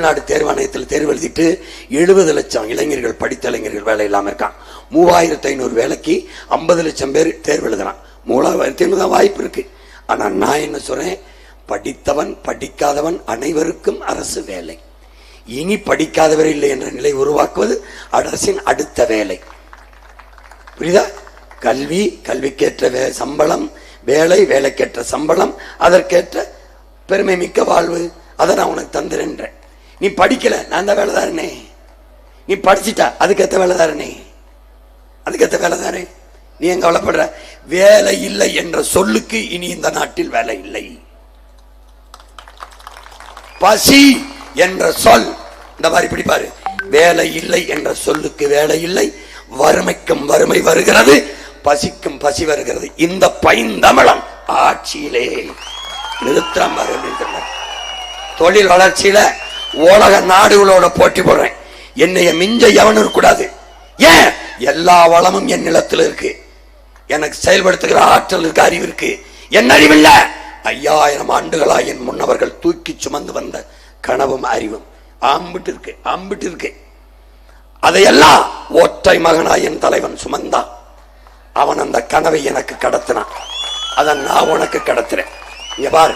தமிழ்நாடு தேர்வாணையத்தில் தேர்வு எழுதிட்டு 70 லட்சம் இளைஞர்கள், படித்த இளைஞர்கள் வேலை இல்லாம இருக்கான். 3500 வேலைக்கு 50 லட்சம் பேர் தேர்வு எழுதுறான். 3000 தான் வாய்ப்பு இருக்கு. ஆனா நான் என்ன சொல்றேன், படித்தவன் படிக்காதவன் அனைவருக்கும் அரசு வேலை. இனி படிக்காதவர் இல்லை என்ற நிலை உருவாக்குவது அரசின் அடுத்த வேலை. புரியுதா? கல்வி, கல்விக்கேற்ற சம்பளம், வேலை, வேலைக்கேற்ற சம்பளம், அதற்கேற்ற பெருமை மிக்க வாழ்வு, அதை நான் உனக்கு தந்துறேன். நீ படிக்கல, நான் தான் வேலைதாரனே. நீ படிச்சுட்டா, அதுக்கேற்ற வேலைதாரனே, அதுக்கேற்ற வேலைதாரே. நீ எங்க கவலைப்படுற? வேலை இல்லை என்ற சொல்லுக்கு இனி இந்த நாட்டில் வேலை இல்லை. பசி என்ற சொல், இந்த மாதிரி பிடிப்பாரு, வேலை இல்லை என்ற சொல்லுக்கு வேலை இல்லை, வறுமைக்கும் வறுமை வருகிறது, பசிக்கும் பசி வருகிறது. இந்த பைந்தமிழம் ஆட்சியிலே நிறுத்தம். தொழில் வளர்ச்சியில உலக நாடுகளோட போட்டி போடுறேன். என்னைய மிஞ்ச எவனும் இருக்கக்கூடாது. ஏன்? எல்லா வளமும் என் நிலத்தில் இருக்கு. எனக்கு செயல்படுத்துகிற ஆற்றல் இருக்கு, அறிவு இருக்கு. என் அறிவில்ல, 5000 ஆண்டுகளா என் முன்னவர்கள் தூக்கி சுமந்து வந்த கனவும் அறிவும் அம்பிட்டு இருக்கு, அம்பிட்டு இருக்கு. அதையெல்லாம் ஒற்றை மகனா என் தலைவன் சுமந்தான். அவன் அந்த கனவை எனக்கு கடத்தினான். அதை நான் உனக்கு கடத்துறேன். இங்க பாரு,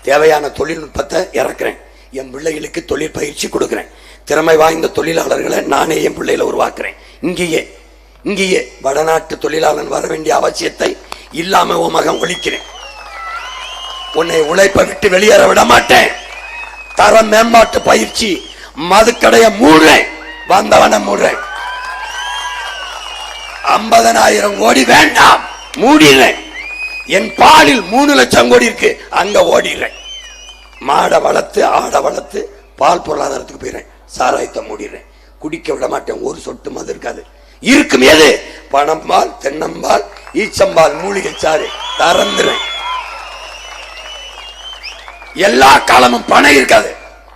தேவையான தொழில்நுட்பத்தை இறக்குறேன். என் பிள்ளைகளுக்கு தொழில் பயிற்சி கொடுக்கிறேன். திறமை வாய்ந்த தொழிலாளர்களை நானே என் பிள்ளைகளை உருவாக்குறேன். இங்கேயே வடநாட்டு தொழிலாளன் வர வேண்டிய அவசியத்தை இல்லாம உன் மகன் ஒழிக்கிறேன். உன்னை உழைப்பை விட்டு வெளியேற விட மாட்டேன். தர மேம்பாட்டு பயிற்சி, மதுக்கடையை மூடுறேன், வந்தவன மூடுறேன். 50,000 கோடி வேண்டாம், மூடிடுறேன். என் பாலில் 3 லட்சம் கோடி இருக்கு, அங்க ஓடிடுறேன். மாடை வளர்த்து, ஆடை வளர்த்து பால் பொருளாதாரத்துக்கு போயிடுறேன். சாராயத்தை மூடிடுறேன். குடிக்க விட மாட்டேன், ஒரு சொட்டு மது இருக்காது. இருக்கும் எது? பணம்பால், தென்னம்பால், ஈச்சம்பால், மூலிகை சாறு தரந்துறேன். எல்லா காலமும் பணம் இருக்காது,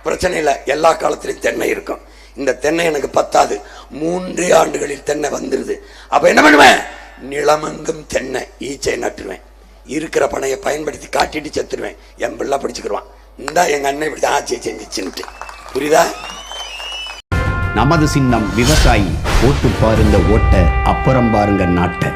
பிரச்சனை இல்லை. எல்லா காலத்திலும் தென்னை இருக்கும். இந்த தென்னை எனக்கு பத்தாது, 3 ஆண்டுகளில் தென்னை வந்துருது. அப்ப என்ன பண்ணுவேன்? நிலமங்கும் தென்னை ஈச்சை நட்டுருவேன். இருக்கிற பணையை பயன்படுத்தி காட்டிட்டு செத்துருவேன். என் பிள்ளை படிச்சுக்கிடுவான். இந்தா எங்க அண்ணன் இப்படி ஆட்சியை செஞ்சுச்சுன்ட்டு. புரியுதா? நமது சின்னம் விவசாயி. ஓட்டு பாருங்க ஓட்ட, அப்புறம் பாருங்க நாட்டை.